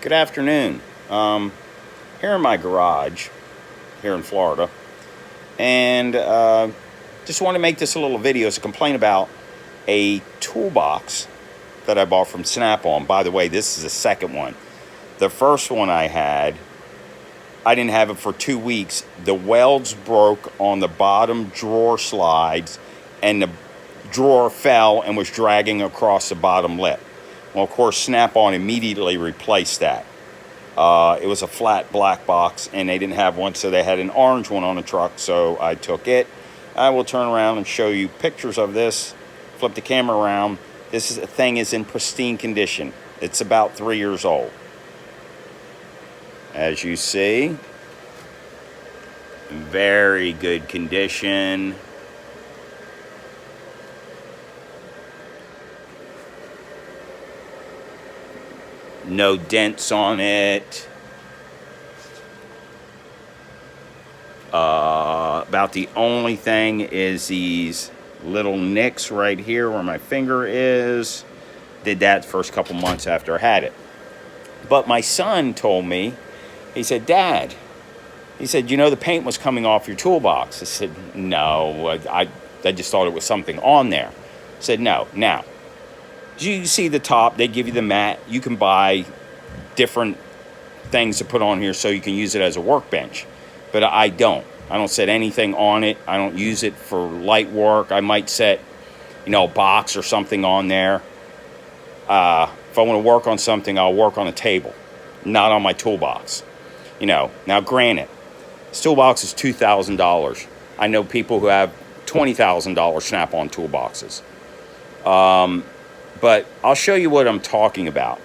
Good afternoon. Here in my garage, here in Florida, and just want to make this a little video to complain about a toolbox that I bought from Snap-on. By the way, this is the second one. The first one I had, I didn't have it for 2 weeks. The welds broke on the bottom drawer slides, and the drawer fell and was dragging across the bottom lip. Well, of course, Snap-on immediately replaced that. It was a flat black box, and they didn't have one, so they had an orange one on the truck, so I took it. I will turn around and show you pictures of this. Flip the camera around. This thing is in pristine condition. It's about 3 years old. As you see, very good condition. No dents on it. About the only thing is these little nicks right here where my finger is. Did that the first couple months after I had it. But my son told me, he said, "Dad," he said, "you know the paint was coming off your toolbox." I said, "No, I just thought it was something on there." I said, "No, now, you see the top, they give you the mat. You can buy different things to put on here so you can use it as a workbench. But I don't set anything on it. I don't use it for light work. I might set, a box or something on there. If I want to work on something, I'll work on a table, not on my toolbox. Now granted, this toolbox is $2,000. I know people who have $20,000 Snap-on toolboxes. But I'll show you what I'm talking about.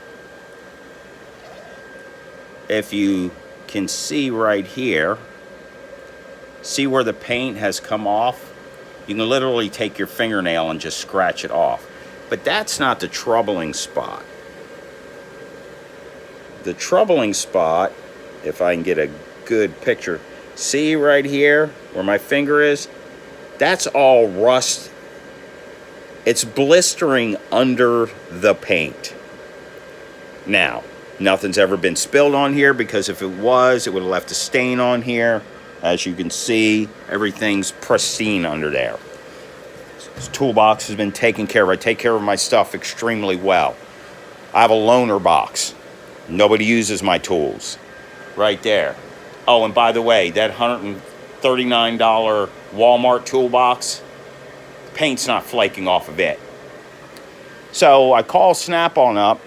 If you can see right here, see where the paint has come off? You can literally take your fingernail and just scratch it off. But that's not the troubling spot. The troubling spot, if I can get a good picture, see right here where my finger is? That's all rust. It's blistering under the paint. Now, nothing's ever been spilled on here, because if it was, it would have left a stain on here. As you can see, everything's pristine under there. This toolbox has been taken care of. I take care of my stuff extremely well. I have a loaner box. Nobody uses my tools. Right there. Oh, and by the way, that $139 Walmart toolbox, paint's not flaking off of it. So I call Snap-on up.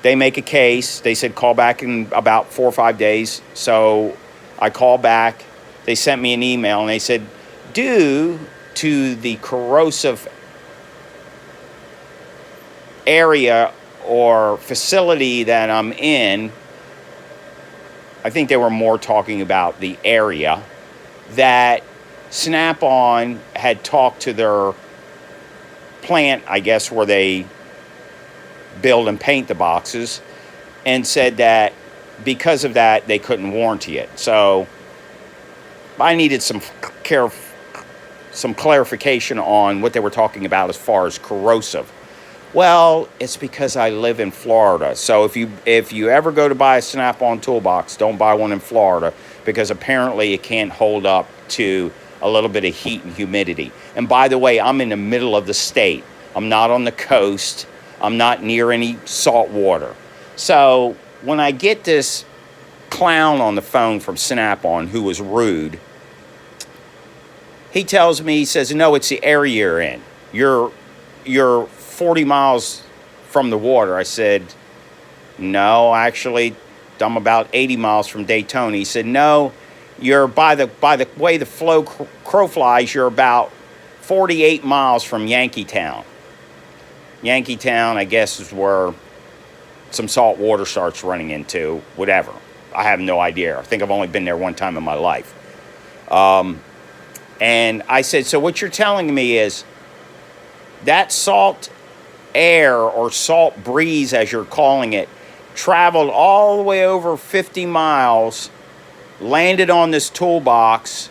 They make a case. They said call back in about 4 or 5 days. So I call back. They sent me an email, and they said, due to the corrosive area or facility that I'm in, I think they were more talking about the area, that Snap-on had talked to their plant, I guess, where they build and paint the boxes, and said that because of that, they couldn't warranty it. So I needed some clarification on what they were talking about as far as corrosive. Well, it's because I live in Florida. So if you ever go to buy a Snap-on toolbox, don't buy one in Florida, because apparently it can't hold up to a little bit of heat and humidity. And by the way, I'm in the middle of the state. I'm not on the coast. I'm not near any salt water. So when I get this clown on the phone from Snap-on who was rude, he tells me, he says, no, it's the area you're in. You're 40 miles from the water. I said, no, actually, I'm about 80 miles from Daytona. He said, no, you're by the way the crow flies, you're about 48 miles from Yankeetown. Yankeetown, I guess, is where some salt water starts running into, whatever. I have no idea. I think I've only been there one time in my life. And I said, so what you're telling me is that salt air or salt breeze, as you're calling it, traveled all the way over 50 miles, landed on this toolbox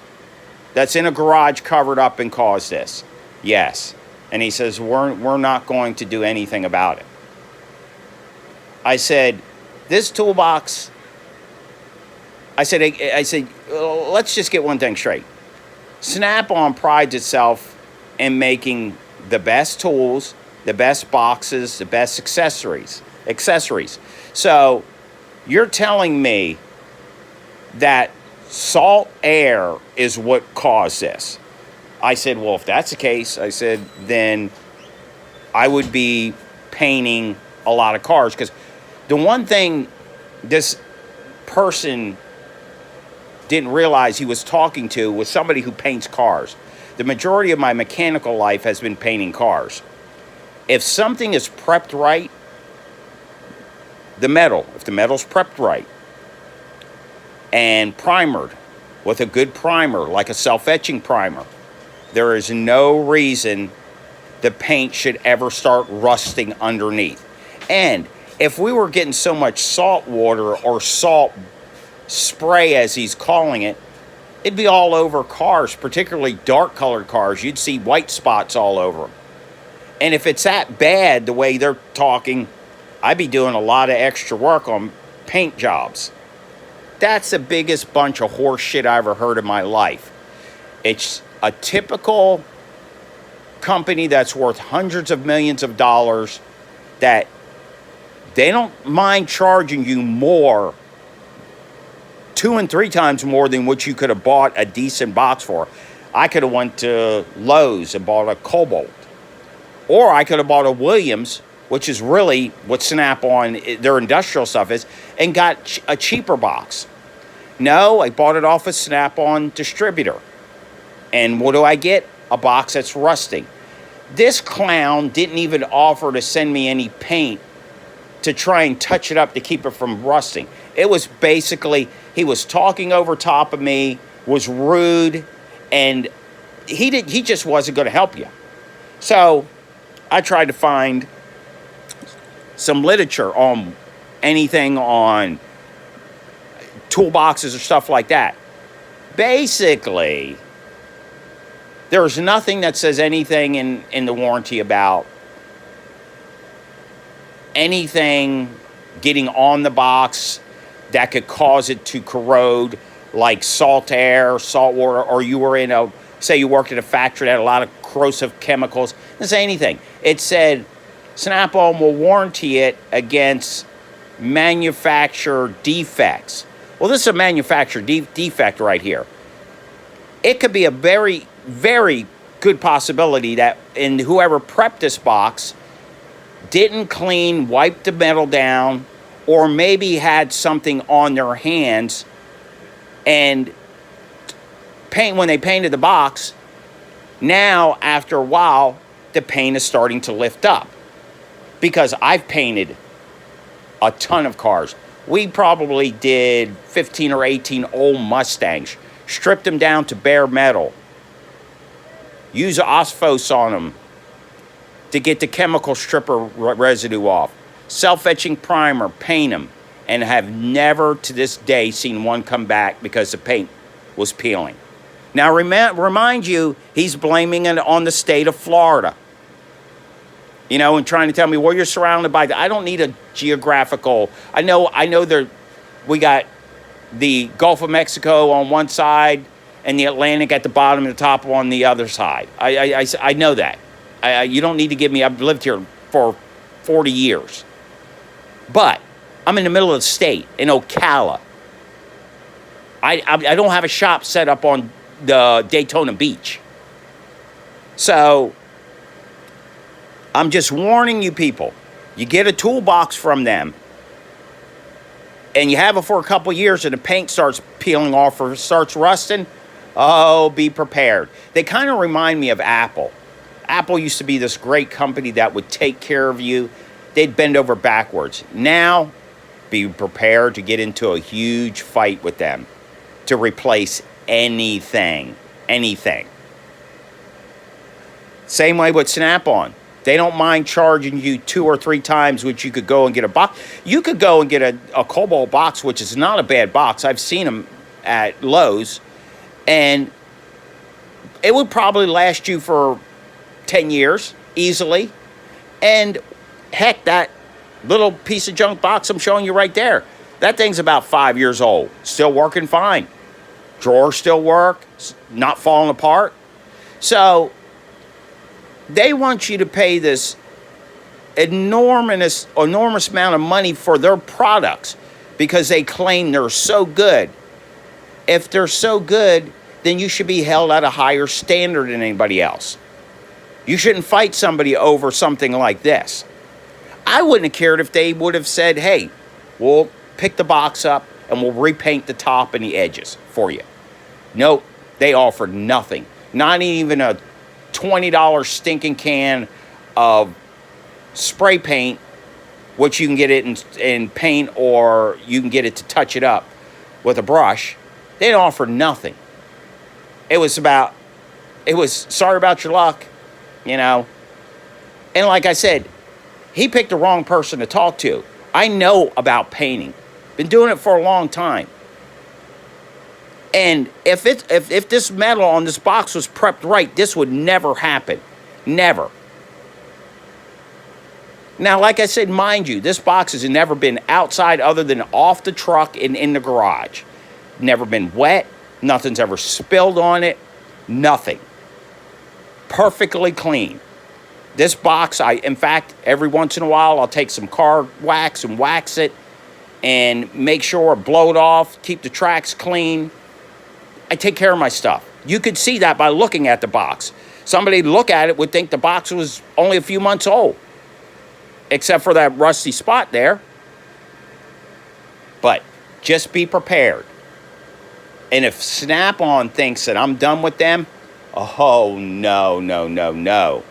that's in a garage covered up, and caused this? Yes. And he says, we're not going to do anything about it. I said, This toolbox, I said, let's just get one thing straight. Snap-on prides itself in making the best tools, the best boxes, the best accessories. So you're telling me that salt air is what caused this. I said, well, if that's the case, I said, then I would be painting a lot of cars. Because the one thing this person didn't realize he was talking to was somebody who paints cars. The majority of my mechanical life has been painting cars. If something is prepped right, if the metal's prepped right and primered with a good primer, like a self-etching primer, there is no reason the paint should ever start rusting underneath. And if we were getting so much salt water or salt spray, as he's calling it, it'd be all over cars, particularly dark colored cars. You'd see white spots all over them. And if it's that bad, the way they're talking, I'd be doing a lot of extra work on paint jobs. That's the biggest bunch of horse shit I ever heard in my life. It's a typical company that's worth hundreds of millions of dollars that they don't mind charging you more, 2 and 3 times more than what you could have bought a decent box for. I could have went to Lowe's and bought a Cobalt. Or I could have bought a Williams, which is really what Snap-on, their industrial stuff is, and got a cheaper box. No, I bought it off a Snap-on distributor. And what do I get? A box that's rusting. This clown didn't even offer to send me any paint to try and touch it up to keep it from rusting. It was basically, he was talking over top of me, was rude, and he just wasn't going to help you. So I tried to find some literature on anything on toolboxes or stuff like that. Basically, there's nothing that says anything in the warranty about anything getting on the box that could cause it to corrode, like salt air, salt water, or you were say you worked at a factory that had a lot of corrosive chemicals. It didn't say anything. It said Snap-on will warranty it against manufacturer defects. Well, this is a manufacturer defect right here. It could be a very, very good possibility that whoever prepped this box didn't clean, wiped the metal down, or maybe had something on their hands and when they painted the box, now after a while, the paint is starting to lift up. Because I've painted a ton of cars. We probably did 15 or 18 old Mustangs, stripped them down to bare metal, use Osphos on them to get the chemical stripper residue off, self-etching primer, paint them, and have never to this day seen one come back because the paint was peeling. Now, remind you, he's blaming it on the state of Florida. You know, and trying to tell me, well, you're surrounded by... I don't need a geographical... I know we got the Gulf of Mexico on one side and the Atlantic at the bottom and the top on the other side. I know that. You don't need to give me... I've lived here for 40 years. But I'm in the middle of the state, in Ocala. I don't have a shop set up on the Daytona Beach. So I'm just warning you people. You get a toolbox from them and you have it for a couple years and the paint starts peeling off or starts rusting, oh, be prepared. They kind of remind me of Apple. Apple used to be this great company that would take care of you. They'd bend over backwards. Now, be prepared to get into a huge fight with them to replace anything. Same way with Snap-on. They don't mind charging you 2 or 3 times, which you could go and get a box. You could go and get a Cobalt box, which is not a bad box. I've seen them at Lowe's. And it would probably last you for 10 years, easily. And heck, that Little piece of junk box I'm showing you right there. That thing's about 5 years old. Still working fine. Drawers still work. Not falling apart. So they want you to pay this enormous amount of money for their products because they claim they're so good. If they're so good, then you should be held at a higher standard than anybody else. You shouldn't fight somebody over something like this. I wouldn't have cared if they would have said, hey, we'll pick the box up and we'll repaint the top and the edges for you. Nope, they offered nothing. Not even a $20 stinking can of spray paint, which you can get it in paint or you can get it to touch it up with a brush. They didn't offer nothing. It was sorry about your luck, you know. And like I said, he picked the wrong person to talk to. I know about painting. Been doing it for a long time. And if this metal on this box was prepped right, this would never happen. Never. Now, like I said, mind you, this box has never been outside other than off the truck and in the garage. Never been wet. Nothing's ever spilled on it. Nothing. Perfectly clean. This box, in fact, every once in a while, I'll take some car wax and wax it and make sure, blow it off, keep the tracks clean. I take care of my stuff. You could see that by looking at the box. Somebody look at it would think the box was only a few months old, except for that rusty spot there. But just be prepared. And if Snap-on thinks that I'm done with them, oh, no.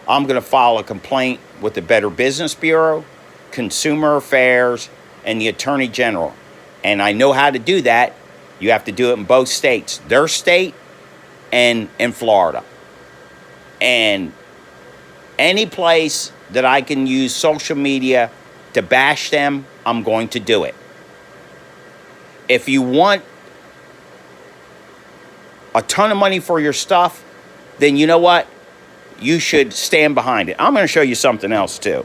I'm going to file a complaint with the Better Business Bureau, Consumer Affairs, and the Attorney General. And I know how to do that. You have to do it in both states, their state and in Florida. And any place that I can use social media to bash them, I'm going to do it. If you want a ton of money for your stuff, then you know what? You should stand behind it. I'm going to show you something else too.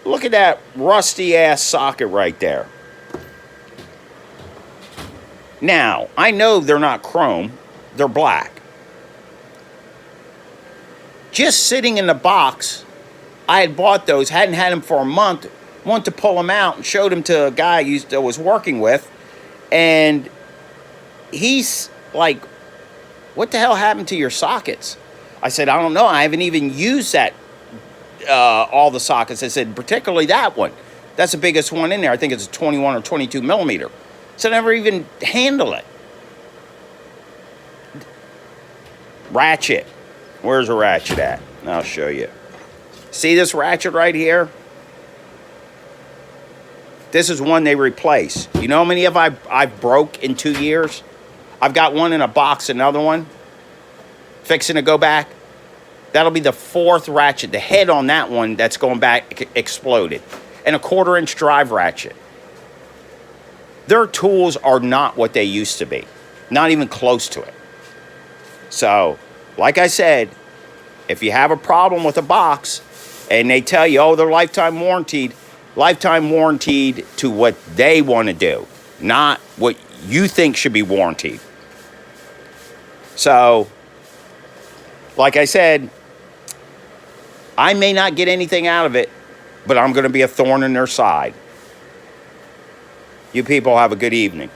Look at that rusty ass socket right there. Now, I know they're not chrome, they're black. Just sitting in the box, I had bought those, hadn't had them for a month, wanted to pull them out and showed them to a guy I was working with, and he's like, what the hell happened to your sockets? I said, I don't know, I haven't even used that, all the sockets. I said, particularly that one. That's the biggest one in there. I think it's a 21 or 22 millimeter. So I never even handle it. Ratchet. Where's the ratchet at? I'll show you. See this ratchet right here? This is one they replace. You know how many of I've broke in 2 years? I've got one in a box, another one. Fixing to go back. That'll be the fourth ratchet. The head on that one that's going back exploded. And a 1/4-inch drive ratchet. Their tools are not what they used to be. Not even close to it. So, like I said, if you have a problem with a box and they tell you, oh, they're lifetime warranted to what they want to do, not what you think should be warranted. So, like I said, I may not get anything out of it, but I'm going to be a thorn in their side. You people have a good evening.